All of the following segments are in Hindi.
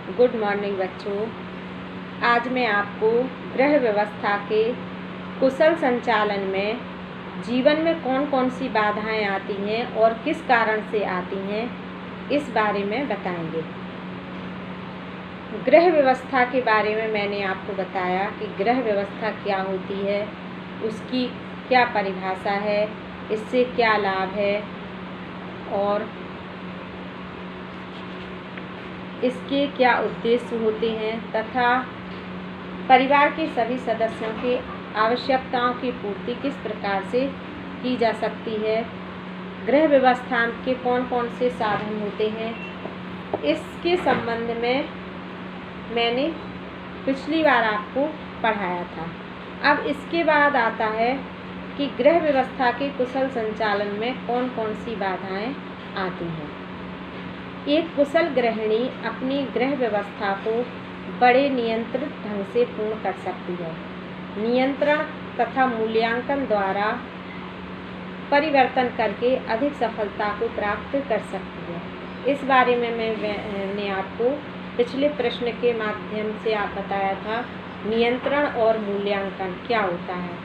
गुड मॉर्निंग बच्चों। आज मैं आपको गृह व्यवस्था के कुशल संचालन में जीवन में कौन कौन सी बाधाएं आती हैं और किस कारण से आती हैं इस बारे में बताएंगे। गृह व्यवस्था के बारे में मैंने आपको बताया कि गृह व्यवस्था क्या होती है, उसकी क्या परिभाषा है, इससे क्या लाभ है और इसके क्या उद्देश्य होते हैं तथा परिवार के सभी सदस्यों की आवश्यकताओं की पूर्ति किस प्रकार से की जा सकती है। गृह व्यवस्था के कौन कौन से साधन होते हैं, इसके संबंध में मैंने पिछली बार आपको पढ़ाया था। अब इसके बाद आता है कि गृह व्यवस्था के कुशल संचालन में कौन कौन सी बाधाएं आती हैं। एक कुशल गृहिणी अपनी गृह व्यवस्था को बड़े नियंत्रित ढंग से पूर्ण कर सकती है। नियंत्रण तथा मूल्यांकन द्वारा परिवर्तन करके अधिक सफलता को प्राप्त कर सकती है। इस बारे में मैंने आपको पिछले प्रश्न के माध्यम से आप बताया था। नियंत्रण और मूल्यांकन क्या होता है।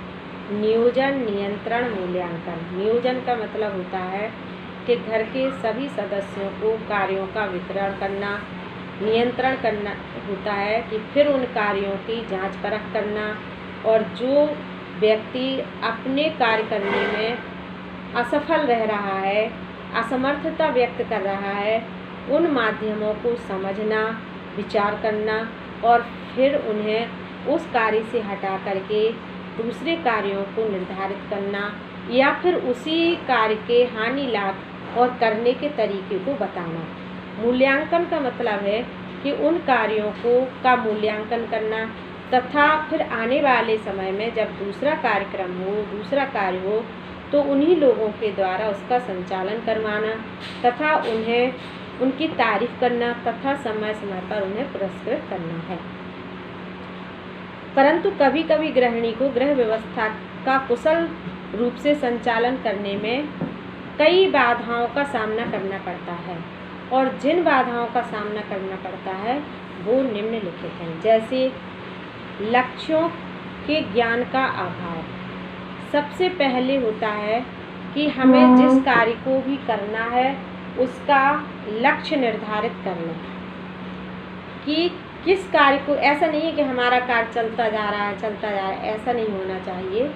नियोजन, नियंत्रण, मूल्यांकन। नियोजन का मतलब होता है कि घर के सभी सदस्यों को कार्यों का वितरण करना। नियंत्रण करना होता है कि फिर उन कार्यों की जांच परख करना और जो व्यक्ति अपने कार्य करने में असफल रह रहा है, असमर्थता व्यक्त कर रहा है, उन माध्यमों को समझना, विचार करना और फिर उन्हें उस कार्य से हटा करके दूसरे कार्यों को निर्धारित करना या फिर उसी कार्य के हानि लाभ और करने के तरीके को बताना। मूल्यांकन का मतलब है कि उन कार्यों का मूल्यांकन करना तथा फिर आने वाले समय में जब दूसरा कार्यक्रम हो, दूसरा कार्य हो तो उन्हीं लोगों के द्वारा उसका संचालन करवाना तथा उन्हें उनकी तारीफ करना तथा समय समय पर उन्हें पुरस्कृत करना है। परंतु कभी कभी गृहिणी को गृह व्यवस्था का कुशल रूप से संचालन करने में कई बाधाओं का सामना करना पड़ता है और जिन बाधाओं का सामना करना पड़ता है वो निम्नलिखित हैं। जैसे लक्ष्यों के ज्ञान का अभाव। सबसे पहले होता है कि हमें जिस कार्य को भी करना है उसका लक्ष्य निर्धारित कर लें कि किस कार्य को। ऐसा नहीं है कि हमारा कार्य चलता जा रहा है, ऐसा नहीं होना चाहिए।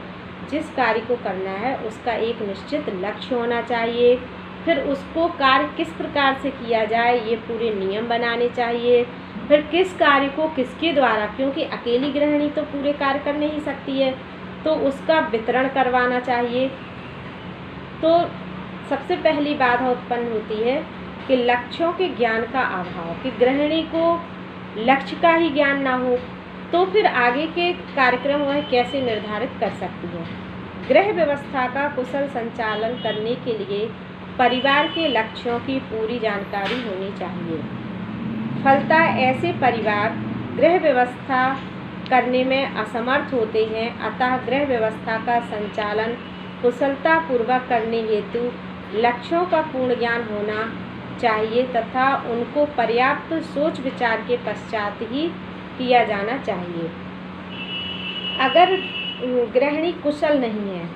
जिस कार्य को करना है उसका एक निश्चित लक्ष्य होना चाहिए। फिर उसको कार्य किस प्रकार से किया जाए ये पूरे नियम बनाने चाहिए। फिर किस कार्य को किसके द्वारा, क्योंकि अकेली गृहिणी तो पूरे कार्य कर नहीं सकती है, तो उसका वितरण करवाना चाहिए। तो सबसे पहली बाधा उत्पन्न होती है कि लक्ष्यों के ज्ञान का अभाव, कि गृहिणी को लक्ष्य का ही ज्ञान ना हो तो फिर आगे के कार्यक्रम वह कैसे निर्धारित कर सकती है। गृह व्यवस्था का कुशल संचालन करने के लिए परिवार के लक्ष्यों की पूरी जानकारी होनी चाहिए। फलतः ऐसे परिवार गृह व्यवस्था करने में असमर्थ होते हैं। अतः गृह व्यवस्था का संचालन कुशलतापूर्वक करने हेतु लक्ष्यों का पूर्ण ज्ञान होना चाहिए तथा उनको पर्याप्त सोच विचार के पश्चात ही किया जाना चाहिए। अगर गृहिणी कुशल नहीं है,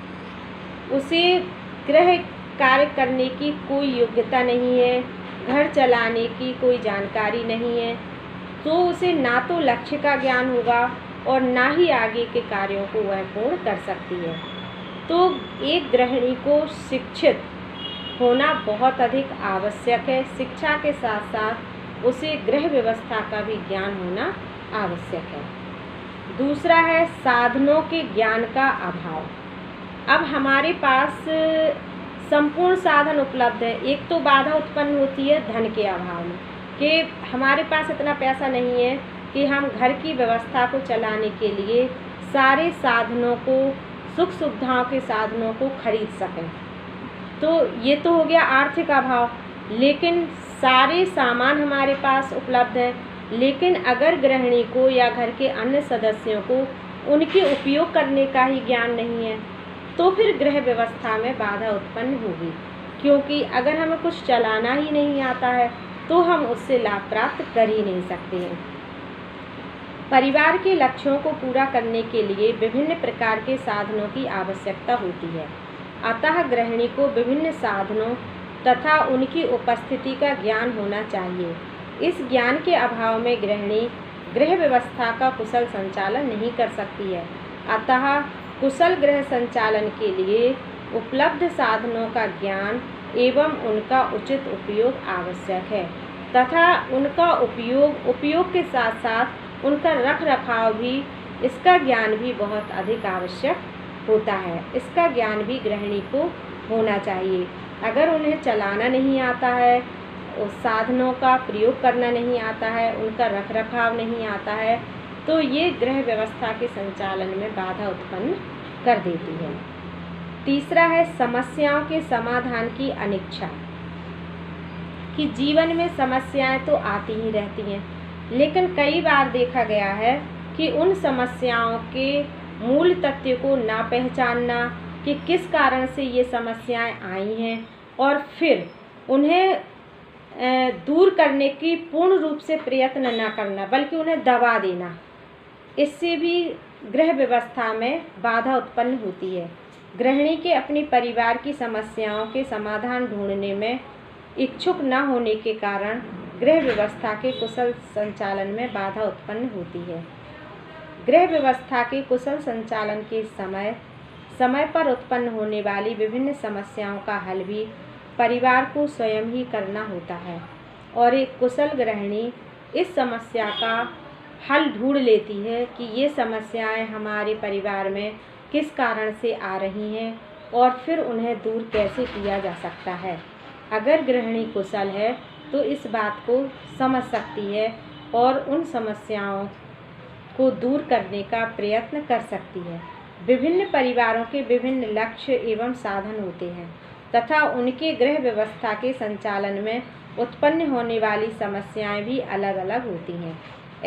उसे गृह कार्य करने की कोई योग्यता नहीं है, घर चलाने की कोई जानकारी नहीं है, तो उसे ना तो लक्ष्य का ज्ञान होगा और ना ही आगे के कार्यों को वह पूर्ण कर सकती है। तो एक गृहिणी को शिक्षित होना बहुत अधिक आवश्यक है। शिक्षा के साथ साथ उसे गृह व्यवस्था का भी ज्ञान होना आवश्यक है। दूसरा है साधनों के ज्ञान का अभाव। अब हमारे पास संपूर्ण साधन उपलब्ध है। एक तो बाधा उत्पन्न होती है धन के अभाव में, कि हमारे पास इतना पैसा नहीं है कि हम घर की व्यवस्था को चलाने के लिए सारे साधनों को, सुख सुविधाओं के साधनों को खरीद सकें। तो ये तो हो गया आर्थिक अभाव। लेकिन सारे सामान हमारे पास उपलब्ध हैं, लेकिन अगर गृहिणी को या घर के अन्य सदस्यों को उनके उपयोग करने का ही ज्ञान नहीं है तो फिर गृह व्यवस्था में बाधा उत्पन्न होगी। क्योंकि अगर हमें कुछ चलाना ही नहीं आता है तो हम उससे लाभ प्राप्त कर ही नहीं सकते हैं। परिवार के लक्ष्यों को पूरा करने के लिए विभिन्न प्रकार के साधनों की आवश्यकता होती है। अतः गृहिणी को विभिन्न साधनों तथा उनकी उपस्थिति का ज्ञान होना चाहिए। इस ज्ञान के अभाव में गृहिणी गृह व्यवस्था का कुशल संचालन नहीं कर सकती है। अतः कुशल गृह संचालन के लिए उपलब्ध साधनों का ज्ञान एवं उनका उचित उपयोग आवश्यक है तथा उनका उपयोग के साथ साथ उनका रख रखाव भी, इसका ज्ञान भी बहुत अधिक आवश्यक होता है। इसका ज्ञान भी गृहिणी को होना चाहिए। अगर उन्हें चलाना नहीं आता है, उस साधनों का प्रयोग करना नहीं आता है, उनका रख रखाव नहीं आता है, तो ये गृह व्यवस्था के संचालन में बाधा उत्पन्न कर देती है। तीसरा है समस्याओं के समाधान की अनिच्छा। कि जीवन में समस्याएं तो आती ही रहती हैं, लेकिन कई बार देखा गया है कि उन समस्याओं के मूल तथ्य को ना पहचानना कि किस कारण से ये समस्याएं आई हैं और फिर उन्हें दूर करने की पूर्ण रूप से प्रयत्न न करना, बल्कि उन्हें दबा देना, इससे भी गृह व्यवस्था में बाधा उत्पन्न होती है। गृहिणी के अपनी परिवार की समस्याओं के समाधान ढूंढने में इच्छुक न होने के कारण गृह व्यवस्था के कुशल संचालन में बाधा उत्पन्न होती है। गृह व्यवस्था के कुशल संचालन के समय पर उत्पन्न होने वाली विभिन्न समस्याओं का हल भी परिवार को स्वयं ही करना होता है और एक कुशल गृहिणी इस समस्या का हल ढूंढ लेती है कि ये समस्याएं हमारे परिवार में किस कारण से आ रही हैं और फिर उन्हें दूर कैसे किया जा सकता है। अगर गृहिणी कुशल है तो इस बात को समझ सकती है और उन समस्याओं को दूर करने का प्रयत्न कर सकती है। विभिन्न परिवारों के विभिन्न लक्ष्य एवं साधन होते हैं तथा उनके गृह व्यवस्था के संचालन में उत्पन्न होने वाली समस्याएं भी अलग अलग होती हैं।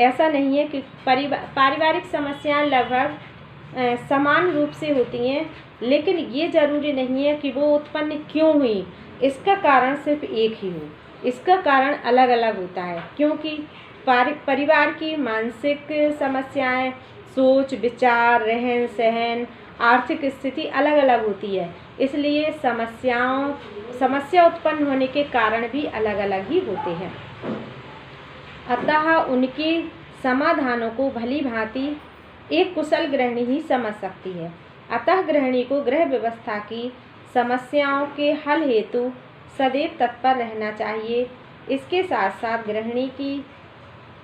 ऐसा नहीं है कि पारिवारिक समस्याएं लगभग समान रूप से होती हैं, लेकिन ये जरूरी नहीं है कि वो उत्पन्न क्यों हुई, इसका कारण सिर्फ एक ही हो। इसका कारण अलग अलग होता है, क्योंकि परिवार की मानसिक समस्याएं, सोच विचार, रहन सहन, आर्थिक स्थिति अलग अलग होती है, इसलिए समस्या उत्पन्न होने के कारण भी अलग अलग ही होते हैं। अतः उनके समाधानों को भली भांति एक कुशल गृहिणी ही समझ सकती है। अतः गृहिणी को गृह व्यवस्था की समस्याओं के हल हेतु सदैव तत्पर रहना चाहिए। इसके साथ साथ गृहिणी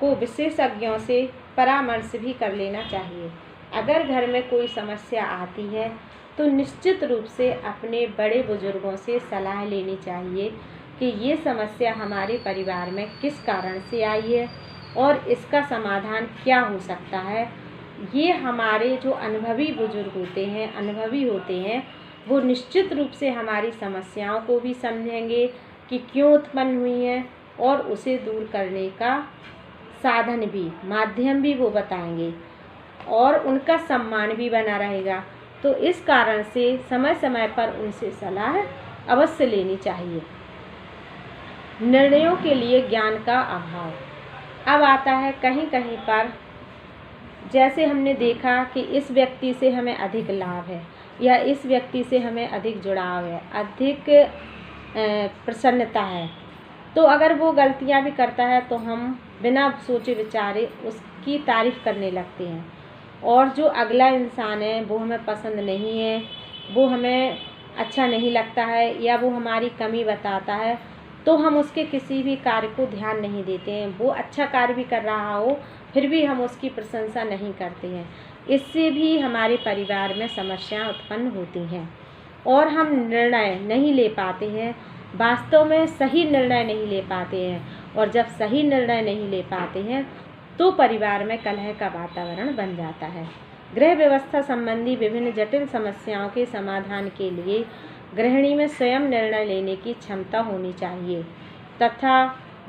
को विशेषज्ञों से परामर्श भी कर लेना चाहिए। अगर घर में कोई समस्या आती है तो निश्चित रूप से अपने बड़े बुजुर्गों से सलाह लेनी चाहिए कि ये समस्या हमारे परिवार में किस कारण से आई है और इसका समाधान क्या हो सकता है। ये हमारे जो अनुभवी बुजुर्ग होते हैं, अनुभवी होते हैं, वो निश्चित रूप से हमारी समस्याओं को भी समझेंगे कि क्यों उत्पन्न हुई हैं और उसे दूर करने का साधन भी, माध्यम भी वो बताएंगे और उनका सम्मान भी बना रहेगा। तो इस कारण से समय समय पर उनसे सलाह अवश्य लेनी चाहिए। निर्णयों के लिए ज्ञान का अभाव। अब आता है कहीं कहीं पर, जैसे हमने देखा कि इस व्यक्ति से हमें अधिक लाभ है या इस व्यक्ति से हमें अधिक जुड़ाव है, अधिक प्रसन्नता है, तो अगर वो गलतियां भी करता है तो हम बिना सोचे विचारे उसकी तारीफ़ करने लगते हैं, और जो अगला इंसान है वो हमें पसंद नहीं है, वो हमें अच्छा नहीं लगता है या वो हमारी कमी बताता है, तो हम उसके किसी भी कार्य को ध्यान नहीं देते हैं। वो अच्छा कार्य भी कर रहा हो फिर भी हम उसकी प्रशंसा नहीं करते हैं। इससे भी हमारे परिवार में समस्याएं उत्पन्न होती हैं और हम निर्णय नहीं ले पाते हैं, वास्तव में सही निर्णय नहीं ले पाते हैं, और जब सही निर्णय नहीं ले पाते हैं तो परिवार में कलह का वातावरण बन जाता है। गृह व्यवस्था संबंधी विभिन्न जटिल समस्याओं के समाधान के लिए गृहिणी में स्वयं निर्णय लेने की क्षमता होनी चाहिए तथा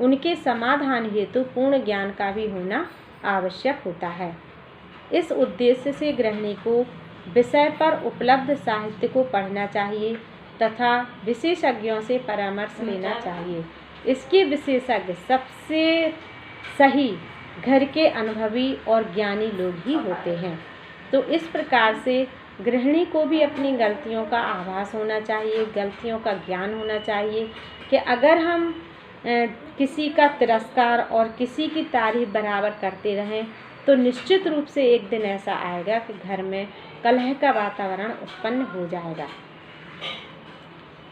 उनके समाधान हेतु पूर्ण ज्ञान का भी होना आवश्यक होता है। इस उद्देश्य से गृहिणी को विषय पर उपलब्ध साहित्य को पढ़ना चाहिए तथा विशेषज्ञों से परामर्श लेना चाहिए। इसके विशेषज्ञ सबसे सही घर के अनुभवी और ज्ञानी लोग ही होते हैं। तो इस प्रकार से गृहिणी को भी अपनी गलतियों का आभास होना चाहिए, गलतियों का ज्ञान होना चाहिए कि अगर हम किसी का तिरस्कार और किसी की तारीफ बराबर करते रहें तो निश्चित रूप से एक दिन ऐसा आएगा कि घर में कलह का वातावरण उत्पन्न हो जाएगा।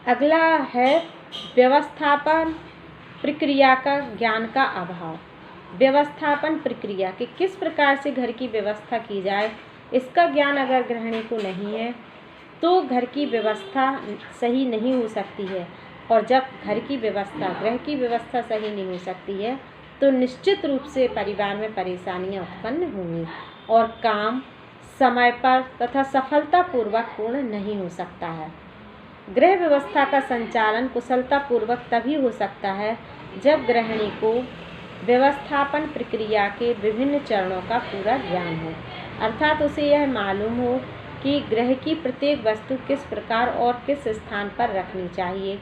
अगला है व्यवस्थापन प्रक्रिया का ज्ञान का अभाव। व्यवस्थापन प्रक्रिया कि किस प्रकार से घर की व्यवस्था की जाए, इसका ज्ञान अगर गृहिणी को नहीं है तो घर की व्यवस्था सही नहीं हो सकती है। और जब घर की व्यवस्था, गृह की व्यवस्था सही नहीं हो सकती है तो निश्चित रूप से परिवार में परेशानियां उत्पन्न होंगी और काम समय पर तथा सफलतापूर्वक पूर्ण नहीं हो सकता है। गृह व्यवस्था का संचालन कुशलतापूर्वक तभी हो सकता है जब गृहिणी को व्यवस्थापन प्रक्रिया के विभिन्न चरणों का पूरा ज्ञान हो, अर्थात उसे यह मालूम हो कि गृह की प्रत्येक वस्तु किस प्रकार और किस स्थान पर रखनी चाहिए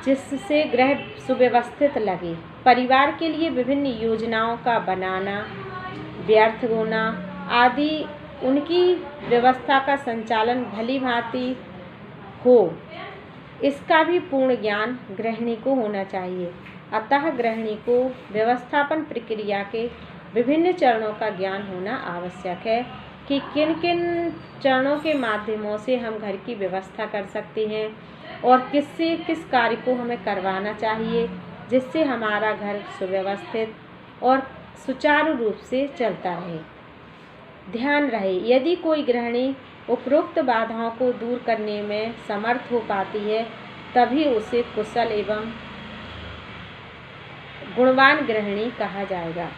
जिससे गृह सुव्यवस्थित लगे। परिवार के लिए विभिन्न योजनाओं का बनाना, व्यर्थ होना आदि उनकी व्यवस्था का संचालन भली भांति हो, इसका भी पूर्ण ज्ञान गृहिणी को होना चाहिए। अतः गृहिणी को व्यवस्थापन प्रक्रिया के विभिन्न चरणों का ज्ञान होना आवश्यक है कि किन किन चरणों के माध्यमों से हम घर की व्यवस्था कर सकते हैं और किससे किस कार्य को हमें करवाना चाहिए जिससे हमारा घर सुव्यवस्थित और सुचारू रूप से चलता रहे। ध्यान रहे, यदि कोई गृहिणी उपरोक्त बाधाओं को दूर करने में समर्थ हो पाती है तभी उसे कुशल एवं गुणवान गृहिणी कहा जाएगा।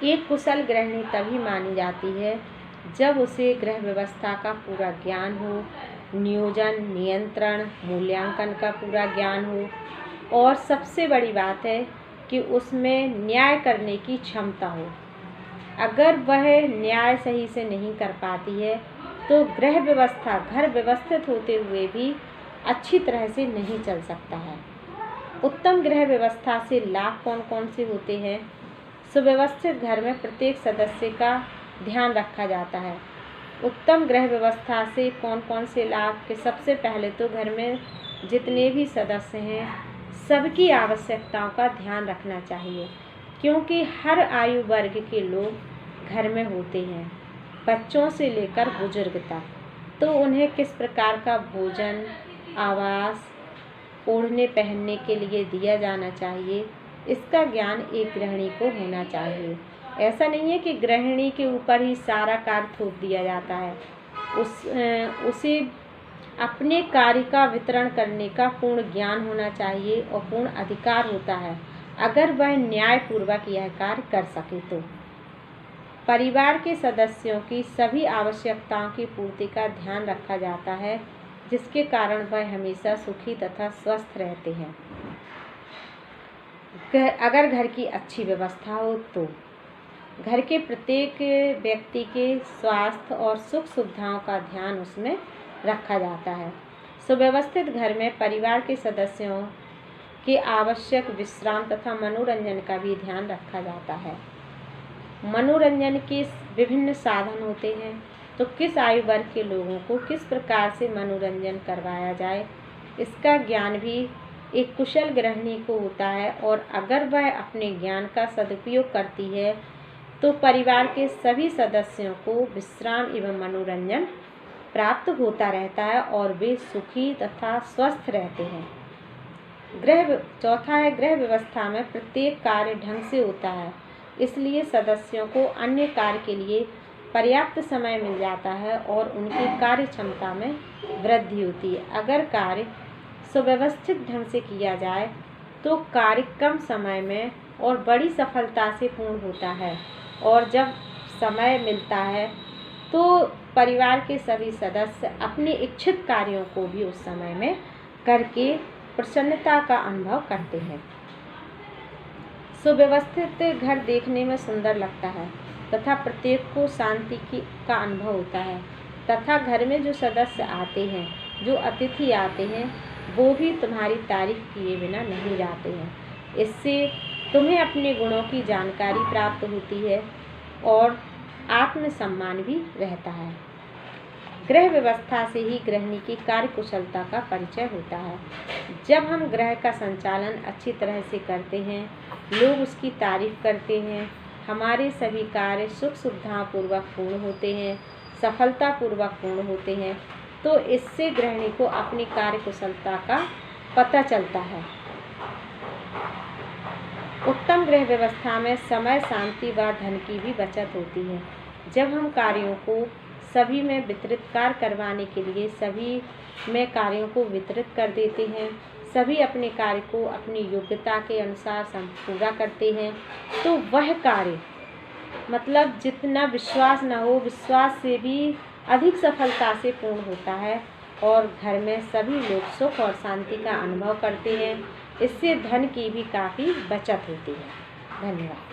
एक कुशल गृहिणी तभी मानी जाती है जब उसे गृह व्यवस्था का पूरा ज्ञान हो, नियोजन, नियंत्रण, मूल्यांकन का पूरा ज्ञान हो और सबसे बड़ी बात है कि उसमें न्याय करने की क्षमता हो। अगर वह न्याय सही से नहीं कर पाती है तो गृह व्यवस्था, घर व्यवस्थित होते हुए भी अच्छी तरह से नहीं चल सकता है। उत्तम गृह व्यवस्था से लाभ कौन कौन से होते हैं? सुव्यवस्थित घर में प्रत्येक सदस्य का ध्यान रखा जाता है। उत्तम गृह व्यवस्था से कौन कौन से लाभ के सबसे पहले तो घर में जितने भी सदस्य हैं सबकी आवश्यकताओं का ध्यान रखना चाहिए, क्योंकि हर आयु वर्ग के लोग घर में होते हैं, बच्चों से लेकर बुजुर्ग तक। तो उन्हें किस प्रकार का भोजन, आवास, ओढ़ने पहनने के लिए दिया जाना चाहिए, इसका ज्ञान एक गृहिणी को होना चाहिए। ऐसा नहीं है कि गृहिणी के ऊपर ही सारा कार्य थोप दिया जाता है। उसे अपने कार्य का वितरण करने का पूर्ण ज्ञान होना चाहिए और पूर्ण अधिकार होता है अगर वह न्यायपूर्वक यह कार्य कर सके तो। परिवार के सदस्यों की सभी आवश्यकताओं की पूर्ति का ध्यान रखा जाता है जिसके कारण वह हमेशा सुखी तथा स्वस्थ रहते हैं। अगर घर की अच्छी व्यवस्था हो तो घर के प्रत्येक व्यक्ति के स्वास्थ्य और सुख सुविधाओं का ध्यान उसमें रखा जाता है। सुव्यवस्थित घर में परिवार के सदस्यों के आवश्यक विश्राम तथा मनोरंजन का भी ध्यान रखा जाता है। मनोरंजन के विभिन्न साधन होते हैं, तो किस आयु वर्ग के लोगों को किस प्रकार से मनोरंजन करवाया जाए, इसका ज्ञान भी एक कुशल गृहिणी को होता है। और अगर वह अपने ज्ञान का सदुपयोग करती है तो परिवार के सभी सदस्यों को विश्राम एवं मनोरंजन प्राप्त होता रहता है और वे सुखी तथा स्वस्थ रहते हैं। चौथा है, गृह व्यवस्था में प्रत्येक कार्य ढंग से होता है, इसलिए सदस्यों को अन्य कार्य के लिए पर्याप्त समय मिल जाता है और उनकी कार्य क्षमता में वृद्धि होती है। अगर कार्य सुव्यवस्थित ढंग से किया जाए तो कार्य कम समय में और बड़ी सफलता से पूर्ण होता है और जब समय मिलता है तो परिवार के सभी सदस्य अपने इच्छित कार्यों को भी उस समय में करके प्रसन्नता का अनुभव करते हैं। सुव्यवस्थित घर देखने में सुंदर लगता है तथा प्रत्येक को शांति का अनुभव होता है तथा घर में जो सदस्य आते हैं, जो अतिथि आते हैं, वो भी तुम्हारी तारीफ किए बिना नहीं जाते हैं। इससे तुम्हें अपने गुणों की जानकारी प्राप्त होती है और आत्मसम्मान भी रहता है। गृह व्यवस्था से ही गृहिणी की कार्य कुशलता का परिचय होता है। जब हम गृह का संचालन अच्छी तरह से करते हैं, लोग उसकी तारीफ करते हैं, हमारे सभी कार्य सुख सुविधापूर्वक पूर्ण होते हैं, सफलतापूर्वक पूर्ण होते हैं, तो इससे गृहिणी को अपनी कार्य कुशलता का पता चलता है। उत्तम गृह व्यवस्था में समय, शांति व धन की भी बचत होती है। जब हम कार्यों को सभी में वितरित कार्य करवाने के लिए सभी में कार्यों को वितरित कर देते हैं, सभी अपने कार्य को अपनी योग्यता के अनुसार पूरा करते हैं, तो वह कार्य मतलब जितना विश्वास न हो, विश्वास से भी अधिक सफलता से पूर्ण होता है और घर में सभी लोग सुख और शांति का अनुभव करते हैं। इससे धन की भी काफ़ी बचत होती है। धन्यवाद।